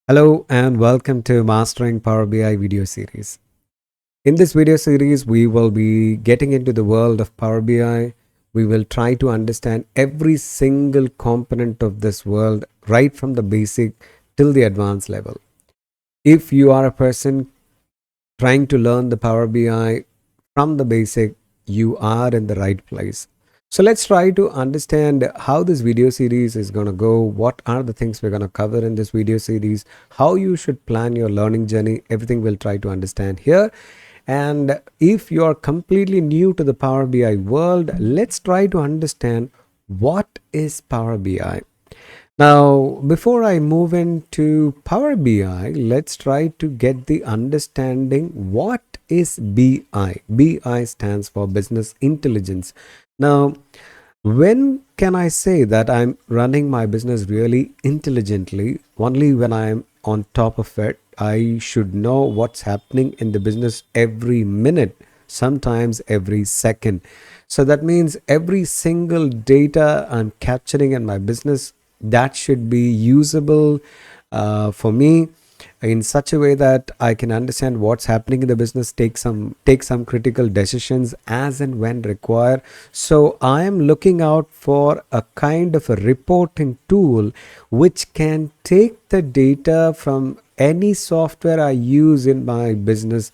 Hello and welcome to Mastering Power BI video series. In this video series, we will be getting into the world of Power BI. We will try to understand every single component of this world, right from the basic till the advanced level. If you are a person trying to learn the Power BI from the basic, you are in the right place. So let's try to understand how this video series is going to go. What are the things we're going to cover in this video series? How you should plan your learning journey. Everything we'll try to understand here. And if you're completely new to the Power BI world, let's try to understand what is Power BI. Now, before I move into Power BI, let's try to get the understanding what is BI. BI stands for Business Intelligence. Now, when can I say that I'm running my business really intelligently? Only when I'm on top of it. I should know what's happening in the business every minute, sometimes every second. So that means every single data I'm capturing in my business that should be usable for me in such a way that I can understand what's happening in the business, take some critical decisions as and when required. So I am looking out for a kind of a reporting tool which can take the data from any software I use in my business,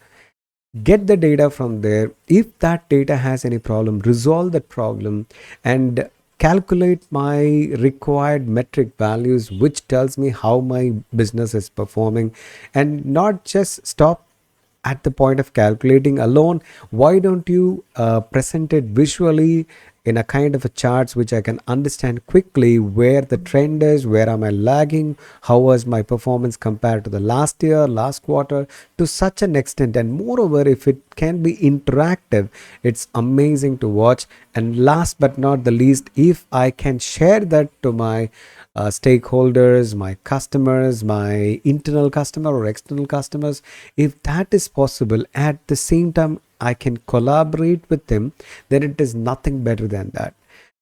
get the data from there. If that data has any problem, resolve that problem and calculate my required metric values, which tells me how my business is performing, and not just stop at the point of calculating alone. Why don't you present it visually in a kind of a charts which I can understand quickly where the trend is, where am I lagging, how was my performance compared to the last year, last quarter, to such an extent. And moreover, if it can be interactive, it's amazing to watch. And last but not the least, if I can share that to my stakeholders, my customers, my internal customer or external customers, if that is possible, at the same time I can collaborate with them, then it is nothing better than that.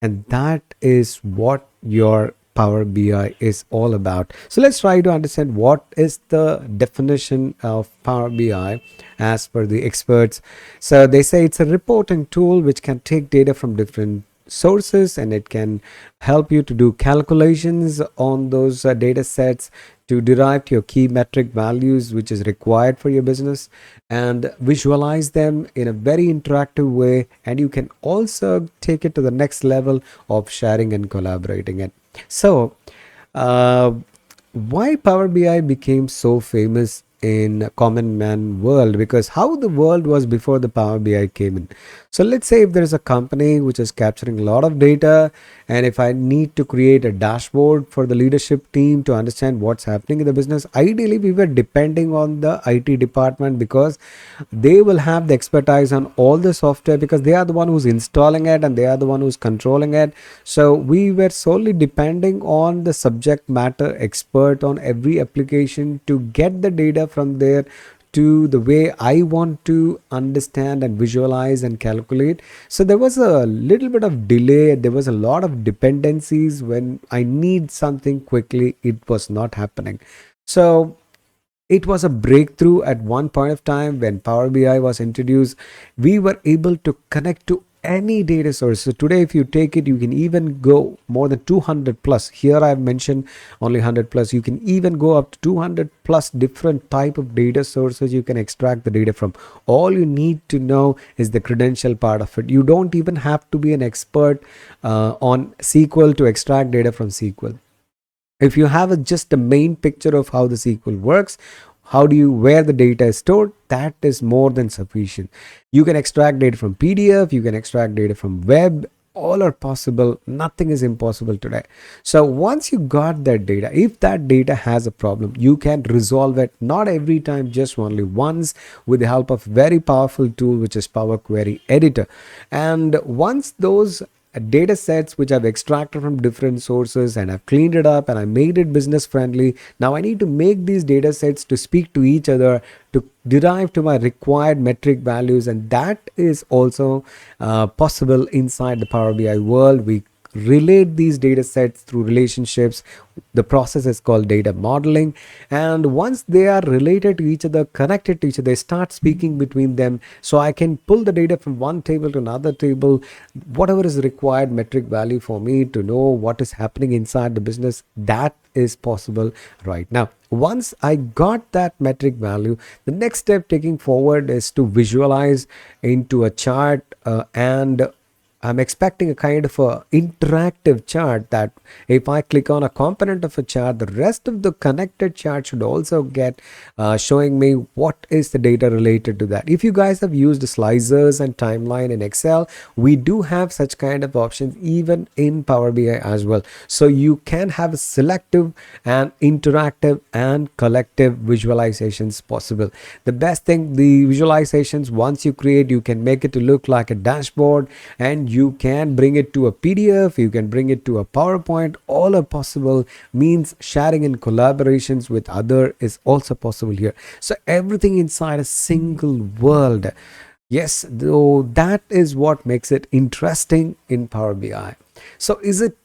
And that is what your Power BI is all about. So let's try to understand what is the definition of Power BI as per the experts. So they say it's a reporting tool which can take data from different sources and it can help you to do calculations on those data sets to derive your key metric values which is required for your business and visualize them in a very interactive way, and you can also take it to the next level of sharing and collaborating it. So uh, why Power BI became so famous in common man world? Because how the world was before the Power BI came in. So let's say if there is a company which is capturing a lot of data, and if I need to create a dashboard for the leadership team to understand what's happening in the business, ideally we were depending on the IT department because they will have the expertise on all the software because they are the one who's installing it and they are the one who's controlling it. So we were solely depending on the subject matter expert on every application to get the data from there to the way I want to understand and visualize and calculate. So there was a little bit of delay. There was a lot of dependencies. When I need something quickly, it was not happening. So it was a breakthrough at one point of time when Power BI was introduced. We were able to connect to any data source. So today, if you take it, you can even go more than 200 plus. Here I've mentioned only 100 plus. You can even go up to 200 plus different type of data sources you can extract the data from. All you need to know is the credential part of it. You don't even have to be an expert on SQL to extract data from SQL. If you have just a main picture of how the SQL works, how do you where the data is stored, that is more than sufficient. You can extract data from PDF, you can extract data from web. All are possible. Nothing is impossible today. So once you got that data, if that data has a problem, you can resolve it, not every time, just only once, with the help of very powerful tool which is Power Query Editor. And once those data sets which I've extracted from different sources and I've cleaned it up and I made it business friendly, now I need to make these data sets to speak to each other to derive to my required metric values, and that is also possible inside the Power BI world. We relate these data sets through relationships. The process is called data modeling. And once they are related to each other, connected to each other, they start speaking between them. So I can pull the data from one table to another table, whatever is required metric value for me to know what is happening inside the business. That is possible right now. Once I got that metric value, the next step taking forward is to visualize into a chart, and I'm expecting a kind of a interactive chart that if I click on a component of a chart, the rest of the connected chart should also get showing me what is the data related to that. If you guys have used slicers and timeline in Excel, we do have such kind of options even in Power BI as well. So you can have a selective and interactive and collective visualizations possible. The best thing, the visualizations, once you create, you can make it to look like a dashboard, and you can bring it to a PDF, you can bring it to a PowerPoint. All are possible. Means sharing and collaborations with other is also possible here. So everything inside a single world. Yes, though that is what makes it interesting in Power BI. So is it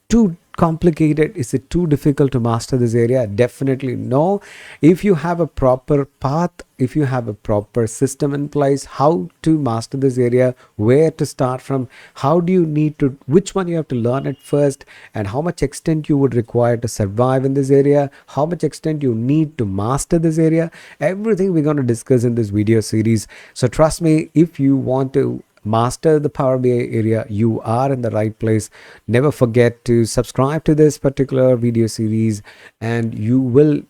too complicated? Is it too difficult to master this area? Definitely no. If you have a proper path, if you have a proper system in place, how to master this area, where to start from, how do you need to, which one you have to learn at first, and how much extent you would require to survive in this area, how much extent you need to master this area, everything we're going to discuss in this video series. So trust me, if you want to master the Power BI area, you are in the right place. Never forget to subscribe to this particular video series, and you will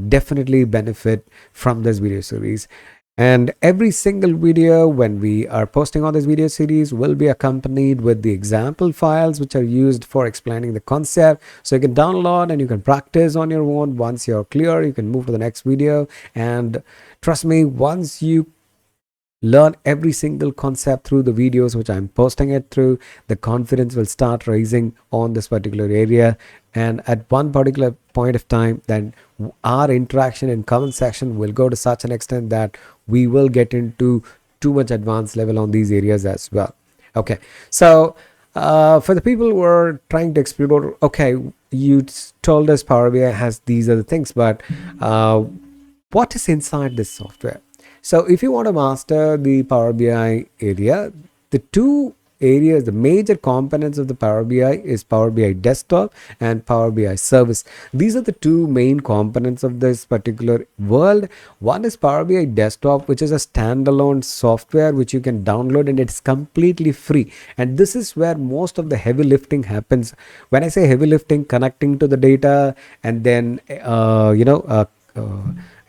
definitely benefit from this video series. And every single video when we are posting on this video series will be accompanied with the example files which are used for explaining the concept. So you can download and you can practice on your own. Once you're clear, you can move to the next video. And trust me, once you learn every single concept through the videos which I'm posting it through, the confidence will start rising on this particular area. And at one particular point of time, then our interaction in comment section will go to such an extent that we will get into too much advanced level on these areas as well. Okay, so for the people who are trying to explore, okay, you told us Power BI has these other things, but what is inside this software? So if you want to master the Power BI area, the two areas, the major components of the Power BI is Power BI Desktop and Power BI Service. These are the two main components of this particular world. One is Power BI Desktop, which is a standalone software which you can download, and it's completely free. And this is where most of the heavy lifting happens. When I say heavy lifting, connecting to the data and then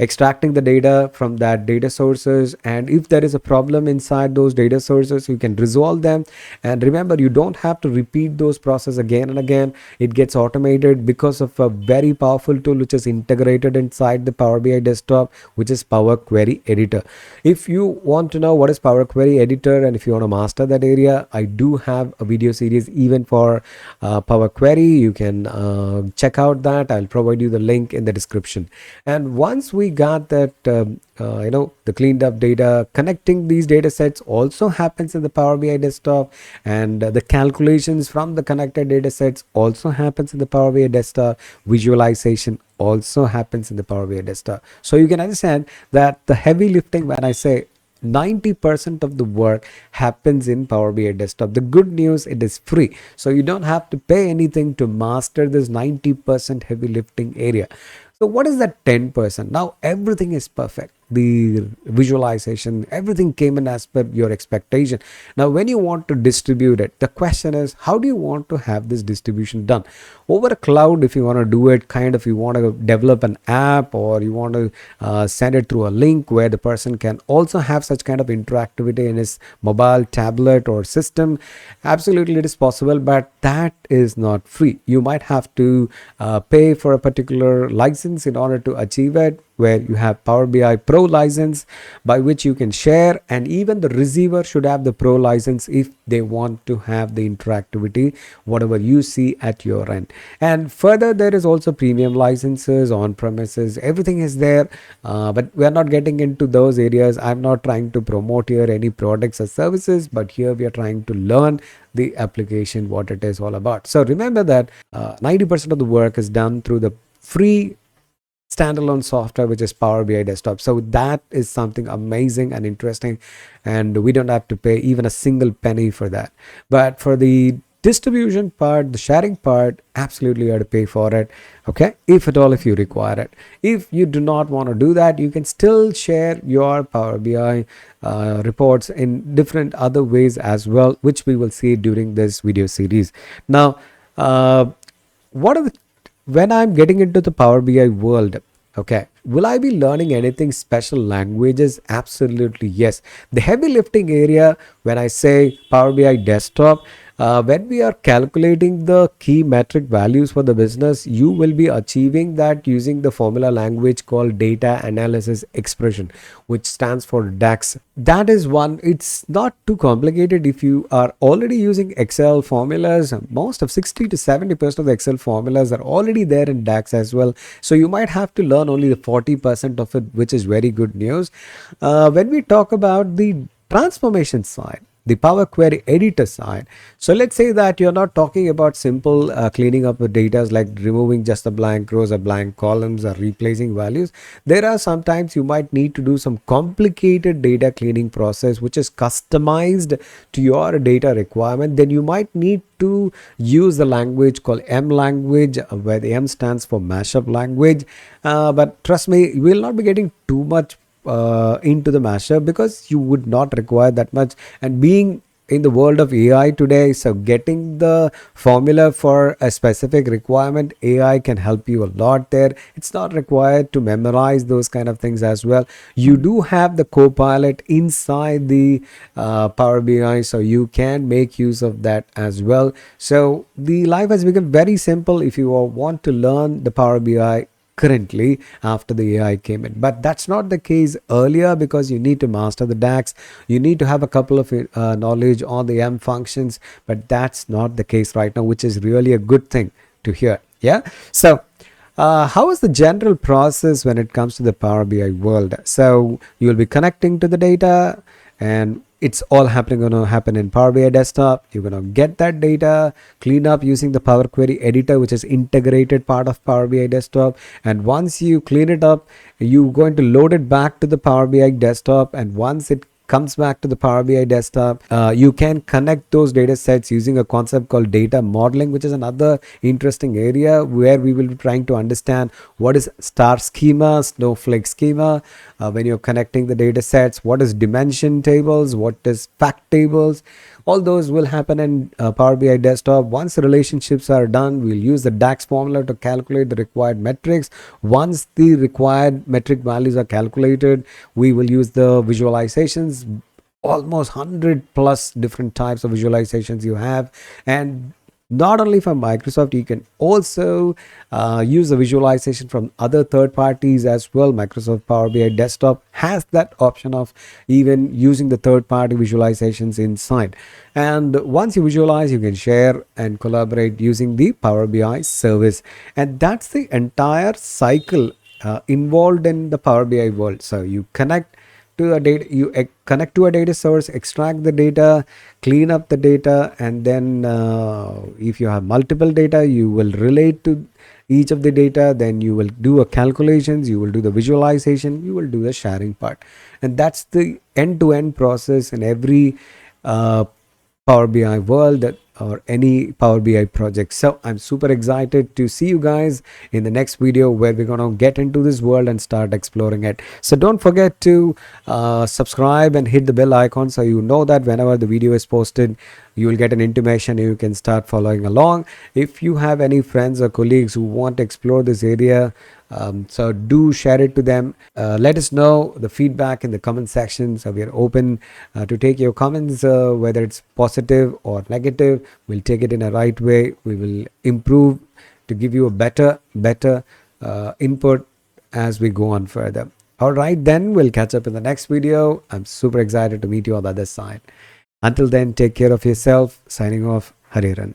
extracting the data from that data sources, and if there is a problem inside those data sources, you can resolve them. And remember, you don't have to repeat those processes again and again. It gets automated because of a very powerful tool which is integrated inside the Power BI Desktop, which is Power Query Editor. If you want to know what is Power Query Editor and if you want to master that area, I do have a video series even for Power Query. You can check out that. I'll provide you the link in the description. And once we got that the cleaned up data, connecting these data sets also happens in the Power BI Desktop, and the calculations from the connected data sets also happens in the Power BI Desktop. Visualization also happens in the Power BI Desktop. So you can understand that the heavy lifting, when I say 90% of the work happens in Power BI Desktop. The good news, it is free, so you don't have to pay anything to master this 90% heavy lifting area. So what is that 10%? Now everything is perfect. The visualization, everything came in as per your expectation. Now when you want to distribute it, the question is, how do you want to have this distribution done? Over a cloud, if you want to do it, kind of you want to develop an app, or you want to send it through a link where the person can also have such kind of interactivity in his mobile, tablet or system, absolutely it is possible, but that is not free. You might have to pay for a particular license in order to achieve it. where you have Power BI Pro license by which you can share, and even the receiver should have the Pro license if they want to have the interactivity whatever you see at your end. And further, there is also premium licenses on premises, everything is there, but we are not getting into those areas. I'm not trying to promote here any products or services, but here we are trying to learn the application, what it is all about. So remember that 90% of the work is done through the free standalone software, which is Power BI Desktop. So that is something amazing and interesting, and we don't have to pay even a single penny for that. But for the distribution part, the sharing part, absolutely you have to pay for it. Okay, if at all, if you require it. If you do not want to do that, you can still share your Power BI reports in different other ways as well, which we will see during this video series. Now, what are the when I'm getting into the Power BI world, okay, will I be learning anything special languages? Absolutely yes. The heavy lifting area, when I say Power BI Desktop, when we are calculating the key metric values for the business, you will be achieving that using the formula language called data analysis expression, which stands for DAX. That is one, it's not too complicated. If you are already using Excel formulas, most of 60 to 70% of the Excel formulas are already there in DAX as well. So you might have to learn only the 40% of it, which is very good news. When we talk about the transformation side, the Power Query editor side. So let's say that you're not talking about simple cleaning up the data like removing just the blank rows or blank columns or replacing values. There are sometimes you might need to do some complicated data cleaning process which is customized to your data requirement. Then you might need to use the language called M language, where the M stands for mashup language. But trust me, you will not be getting too much into the mashup because you would not require that much. And being in the world of AI today, so getting the formula for a specific requirement, AI can help you a lot there. It's not required to memorize those kind of things as well. You do have the Copilot inside the Power BI, so you can make use of that as well. So the life has become very simple if you want to learn the Power BI currently after the AI came in. But that's not the case earlier, because you need to master the DAX, you need to have a couple of knowledge on the M functions, but that's not the case right now, which is really a good thing to hear. Yeah. So how is the general process when it comes to the Power BI world? So you'll be connecting to the data, and it's all going to happen in Power BI Desktop. You're going to get that data, clean up using the Power Query editor, which is integrated part of Power BI Desktop. And once you clean it up, you're going to load it back to the Power BI Desktop. And once it comes back to the Power BI Desktop, you can connect those data sets using a concept called data modeling, which is another interesting area where we will be trying to understand what is star schema, snowflake schema, when you're connecting the data sets, what is dimension tables, what is fact tables. All those will happen in Power BI Desktop. Once the relationships are done, we'll use the DAX formula to calculate the required metrics. Once the required metric values are calculated, we will use the visualizations, almost 100 plus different types of visualizations you have. And not only from Microsoft, you can also use the visualization from other third parties as well. Microsoft Power BI Desktop has that option of even using the third party visualizations inside. And once you visualize, you can share and collaborate using the Power BI service. And that's the entire cycle involved in the Power BI world. So you connect to a data, connect to a data source, extract the data, clean up the data, and then if you have multiple data, you will relate to each of the data, then you will do a calculations, you will do the visualization, you will do the sharing part. And that's the end-to-end process in every Power BI world or any Power BI project. So I'm super excited to see you guys in the next video where we're going to get into this world and start exploring it. So don't forget to subscribe and hit the bell icon so you know that whenever the video is posted, you will get an intimation and you can start following along. If you have any friends or colleagues who want to explore this area, so do share it to them. Let us know the feedback in the comment section. So we are open to take your comments, whether it's positive or negative. We'll take it in a right way. We will improve to give you a better input as we go on further. All right, then we'll catch up in the next video. I'm super excited to meet you on the other side. Until then, take care of yourself. Signing off, Hariran.